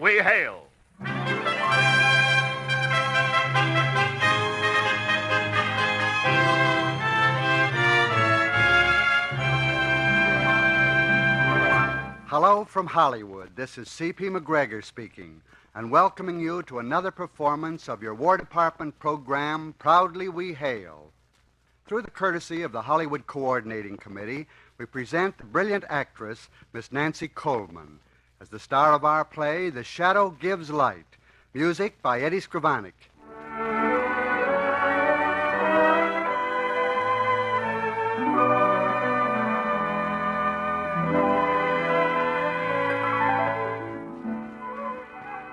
we hail. Hello from Hollywood. This is C.P. McGregor speaking, and welcoming you to another performance of your War Department program, Proudly We Hail. Through the courtesy of the Hollywood Coordinating Committee, we present the brilliant actress, Miss Nancy Coleman, as the star of our play, The Shadow Gives Light. Music by Eddie Scrivanik.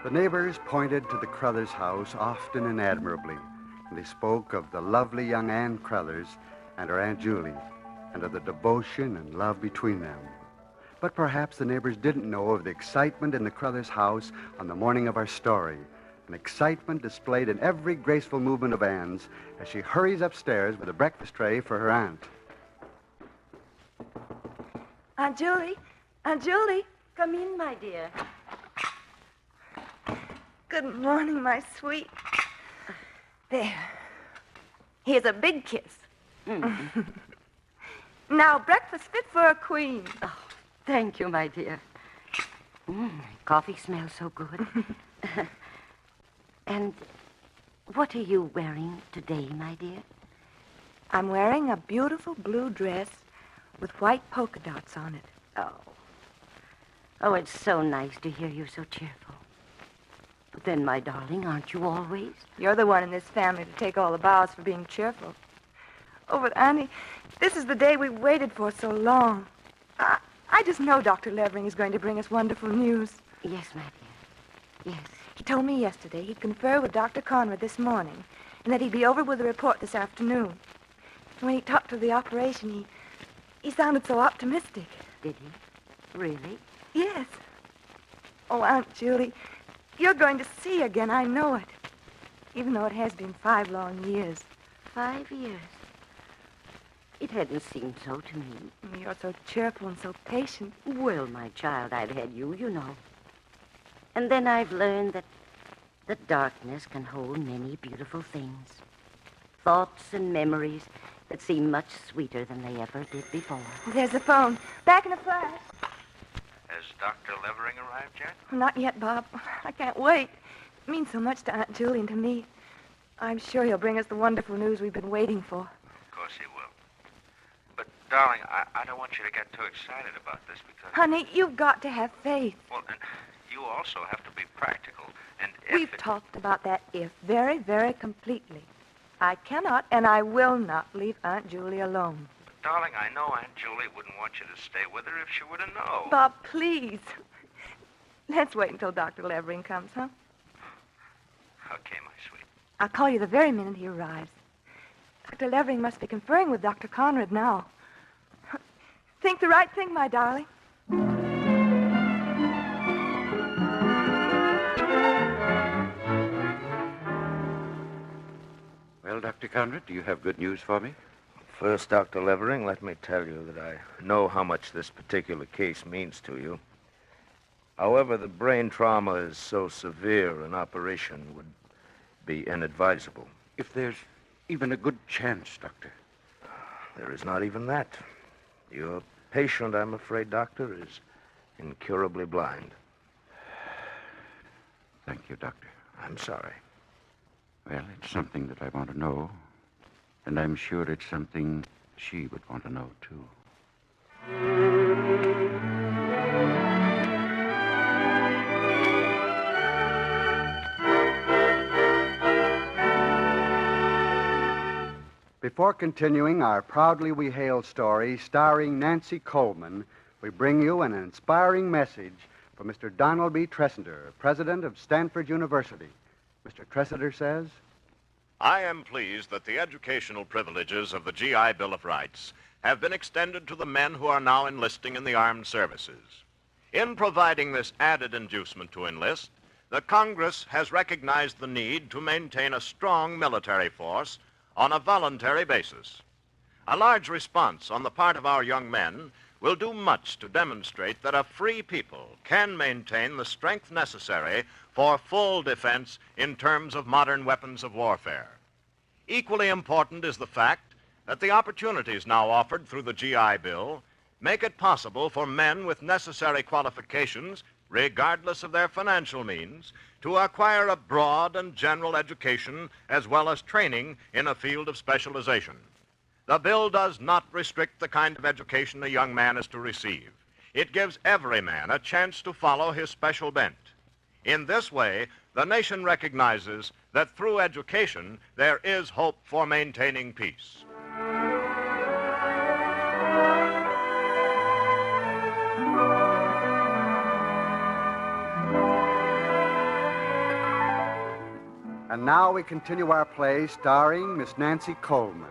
The neighbors pointed to the Crothers house often and admirably, and they spoke of the lovely young Ann Crothers and her Aunt Julie, and of the devotion and love between them. But perhaps the neighbors didn't know of the excitement in the Crothers house on the morning of our story, an excitement displayed in every graceful movement of Ann's as she hurries upstairs with a breakfast tray for her aunt. Aunt Julie, come in, my dear. Good morning, my sweet. There. Here's a big kiss. Now, breakfast fit for a queen. Oh, thank you, my dear. Coffee smells so good. And what are you wearing today, my dear? I'm wearing a beautiful blue dress with white polka dots on it. Oh, it's so nice to hear you so cheerful. But then, my darling, aren't you always? You're the one in this family to take all the bows for being cheerful. Oh, but Annie, this is the day we waited for so long. I just know Dr. Levering is going to bring us wonderful news. Yes, my dear. Yes. He told me yesterday he'd confer with Dr. Conrad this morning and that he'd be over with a report this afternoon. And when he talked of the operation, he sounded so optimistic. Did he? Really? Yes. Oh, Aunt Julie, you're going to see again, I know it. Even though it has been 5 long years. 5 years? It hadn't seemed so to me. You're so cheerful and so patient. Well, my child, I've had you, you know. And then I've learned that the darkness can hold many beautiful things. Thoughts and memories that seem much sweeter than they ever did before. There's the phone. Back in a flash. Has Dr. Levering arrived yet? Not yet, Bob. I can't wait. It means so much to Aunt Julie and to me. I'm sure he'll bring us the wonderful news we've been waiting for. Of course he will. But, darling, I don't want you to get too excited about this because... Honey, you've got to have faith. Well, and you also have to be practical. And if We've talked about that if very, very completely. I cannot and I will not leave Aunt Julie alone. But, darling, I know Aunt Julie wouldn't want you to stay with her if she were to know. Bob, please. Let's wait until Dr. Levering comes, huh? Okay, my sweet. I'll call you the very minute he arrives. Dr. Levering must be conferring with Dr. Conrad now. Think the right thing, my darling. Well, Dr. Conrad, do you have good news for me? First, Dr. Levering, let me tell you that I know how much this particular case means to you. However, the brain trauma is so severe, an operation would be inadvisable. If there's even a good chance, Doctor. There is not even that. Your patient, I'm afraid, Doctor, is incurably blind. Thank you, Doctor. I'm sorry. Well, it's something that I want to know, and I'm sure it's something she would want to know, too. Before continuing our Proudly We Hail story starring Nancy Coleman, we bring you an inspiring message from Mr. Donald B. Tressender, president of Stanford University. Mr. Tressender says, I am pleased that the educational privileges of the GI Bill of Rights have been extended to the men who are now enlisting in the armed services. In providing this added inducement to enlist, the Congress has recognized the need to maintain a strong military force on a voluntary basis. A large response on the part of our young men will do much to demonstrate that a free people can maintain the strength necessary for full defense in terms of modern weapons of warfare. Equally important is the fact that the opportunities now offered through the GI Bill make it possible for men with necessary qualifications, regardless of their financial means, to acquire a broad and general education as well as training in a field of specialization. The bill does not restrict the kind of education a young man is to receive. It gives every man a chance to follow his special bent. In this way, the nation recognizes that through education, there is hope for maintaining peace. And now we continue our play starring Miss Nancy Coleman.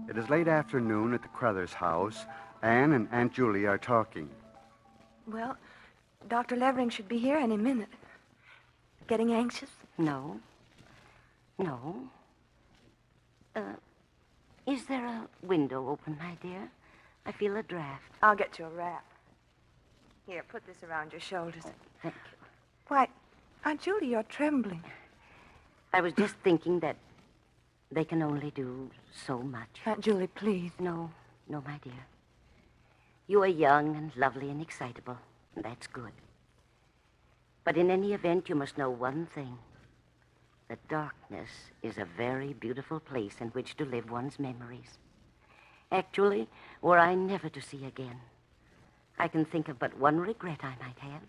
It is late afternoon at the Crothers house. Anne and Aunt Julie are talking. Well, Dr. Levering should be here any minute. Getting anxious? No. No. Is there a window open, my dear? I feel a draft. I'll get you a wrap. Here, put this around your shoulders. Thank you. Why, Aunt Julie, you're trembling. I was just thinking that they can only do so much. Aunt Julie, please. No, my dear. You are young and lovely and excitable, and that's good. But in any event, you must know one thing. That darkness is a very beautiful place in which to live one's memories. Actually, were I never to see again, I can think of but one regret I might have.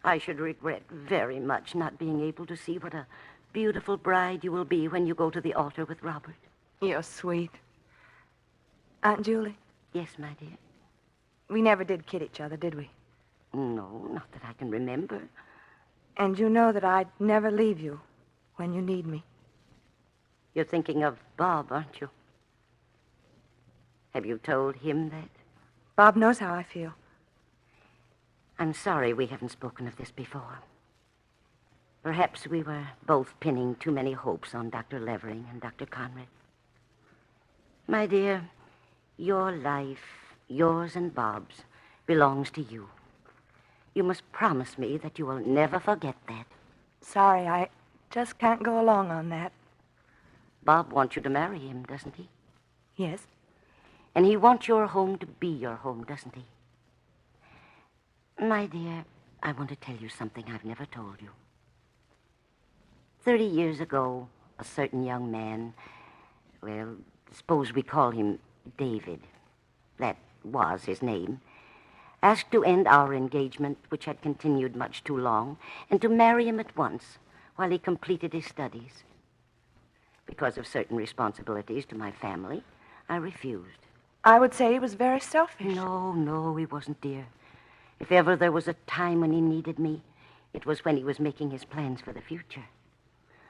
I should regret very much not being able to see what a beautiful bride you will be when you go to the altar with Robert. You're sweet. Aunt Julie, Yes, my dear. we never did kid each other, did we? No, not that I can remember. And you know that I'd never leave you when you need me. You're thinking of Bob, aren't you? Have you told him that? Bob knows how I feel. I'm sorry we haven't spoken of this before. Perhaps we were both pinning too many hopes on Dr. Levering and Dr. Conrad. My dear, your life, yours and Bob's, belongs to you. You must promise me that you will never forget that. Sorry, I just can't go along on that. Bob wants you to marry him, doesn't he? Yes? And he wants your home to be your home, doesn't he? My dear, I want to tell you something I've never told you. 30 years ago, a certain young man, well, suppose we call him David, that was his name, asked to end our engagement, which had continued much too long, and to marry him at once while he completed his studies. Because of certain responsibilities to my family, I refused. I would say he was very selfish. No, he wasn't, dear. If ever there was a time when he needed me, it was when he was making his plans for the future.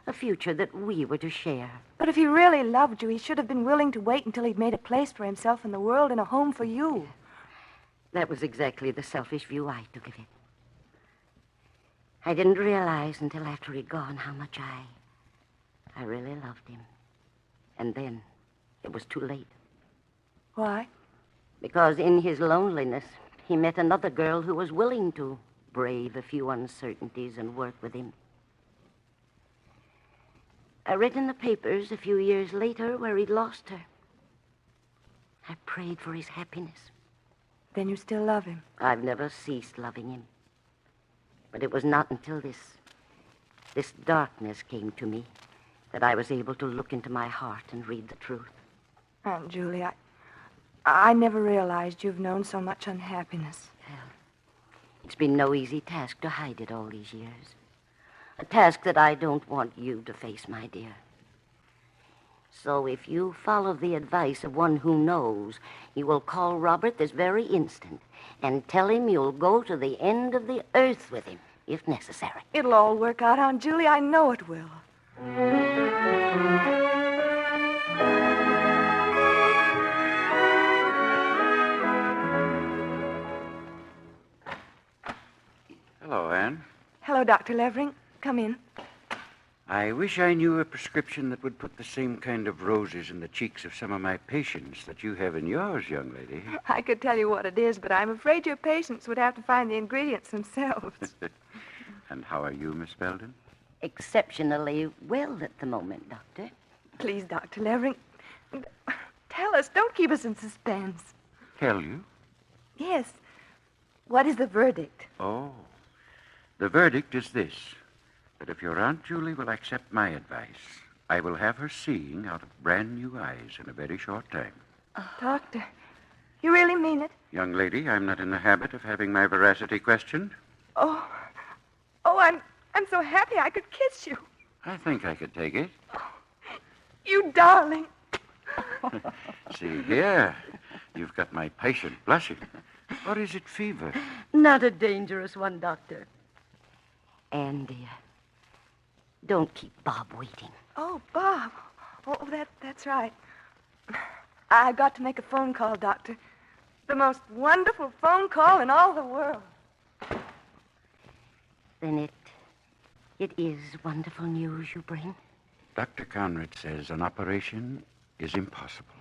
A future that we were to share. But if he really loved you, he should have been willing to wait until he'd made a place for himself in the world and a home for you. That was exactly the selfish view I took of it. I didn't realize until after he'd gone how much I really loved him. And then it was too late. Why? Because in his loneliness, he met another girl who was willing to brave a few uncertainties and work with him. I read in the papers a few years later where he'd lost her. I prayed for his happiness. Then you still love him? I've never ceased loving him. But it was not until this darkness came to me that I was able to look into my heart and read the truth. Aunt Julie, I never realized you've known so much unhappiness. Well, it's been no easy task to hide it all these years. A task that I don't want you to face, my dear. So if you follow the advice of one who knows, you will call Robert this very instant and tell him you'll go to the end of the earth with him, if necessary. It'll all work out, Aunt Julie. I know it will. Hello, Anne. Hello, Dr. Levering. Come in. I wish I knew a prescription that would put the same kind of roses in the cheeks of some of my patients that you have in yours, young lady. I could tell you what it is, but I'm afraid your patients would have to find the ingredients themselves. And how are you, Miss Belden? Exceptionally well at the moment, Doctor. Please, Dr. Levering, tell us. Don't keep us in suspense. Tell you? Yes. What is the verdict? Oh. The verdict is this, that if your Aunt Julie will accept my advice, I will have her seeing out of brand new eyes in a very short time. Doctor, you really mean it? Young lady, I'm not in the habit of having my veracity questioned. Oh, I'm so happy I could kiss you. I think I could take it. You darling. See here, you've got my patient blushing. Or is it fever? Not a dangerous one, Doctor. Anne, dear, don't keep Bob waiting. Oh, Bob. Oh, that's right. I've got to make a phone call, Doctor. The most wonderful phone call in all the world. Then it is wonderful news you bring. Dr. Conrad says an operation is impossible.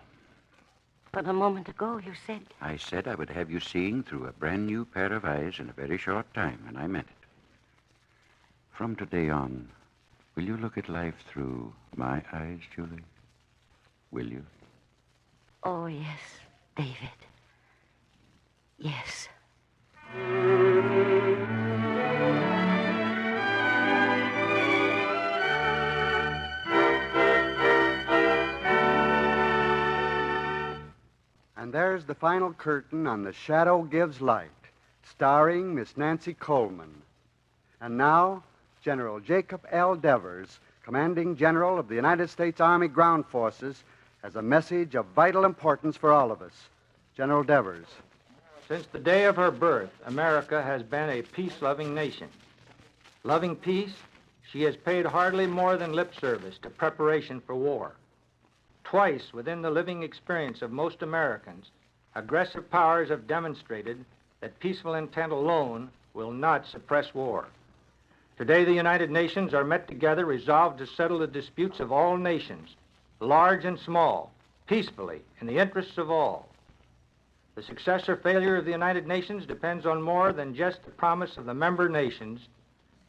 But a moment ago you said... I said I would have you seeing through a brand new pair of eyes in a very short time, and I meant it. From today on, will you look at life through my eyes, Julie? Will you? Oh, yes, David. Yes. And there's the final curtain on The Shadow Gives Light, starring Miss Nancy Coleman. And now, General Jacob L. Devers, Commanding General of the United States Army Ground Forces, has a message of vital importance for all of us. General Devers. Since the day of her birth, America has been a peace-loving nation. Loving peace, she has paid hardly more than lip service to preparation for war. Twice within the living experience of most Americans, aggressive powers have demonstrated that peaceful intent alone will not suppress war. Today, the United Nations are met together resolved to settle the disputes of all nations, large and small, peacefully, in the interests of all. The success or failure of the United Nations depends on more than just the promise of the member nations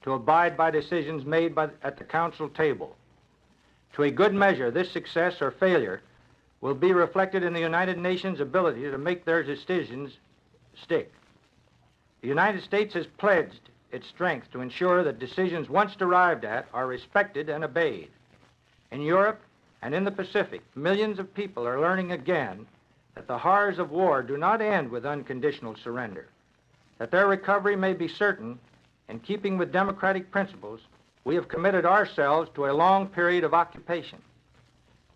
to abide by decisions made at the Council table. To a good measure, this success or failure will be reflected in the United Nations' ability to make their decisions stick. The United States has pledged its strength to ensure that decisions once arrived at are respected and obeyed. In Europe and in the Pacific, millions of people are learning again that the horrors of war do not end with unconditional surrender, that their recovery may be certain. In keeping with democratic principles, we have committed ourselves to a long period of occupation.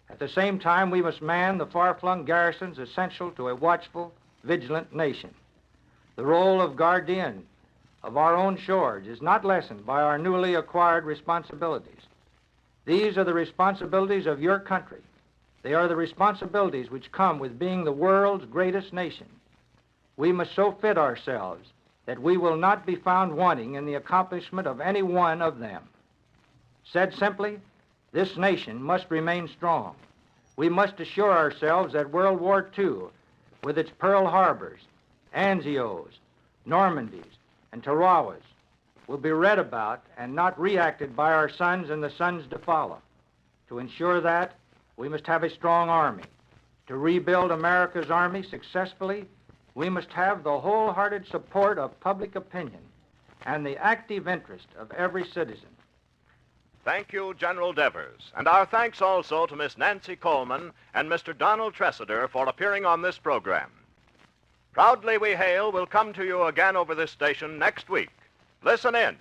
At the same time, we must man the far-flung garrisons essential to a watchful, vigilant nation. The role of guardian of our own shores is not lessened by our newly acquired responsibilities. These are the responsibilities of your country. They are the responsibilities which come with being the world's greatest nation. We must so fit ourselves that we will not be found wanting in the accomplishment of any one of them. Said simply, this nation must remain strong. We must assure ourselves that World War II, with its Pearl Harbors, Anzios, Normandies, and Tarawas, will be read about and not reacted by our sons and the sons to follow. To ensure that, we must have a strong army. To rebuild America's army successfully, we must have the wholehearted support of public opinion and the active interest of every citizen. Thank you, General Devers. And our thanks also to Miss Nancy Coleman and Mr. Donald Tressiter for appearing on this program. Proudly We Hail will come to you again over this station next week. Listen in.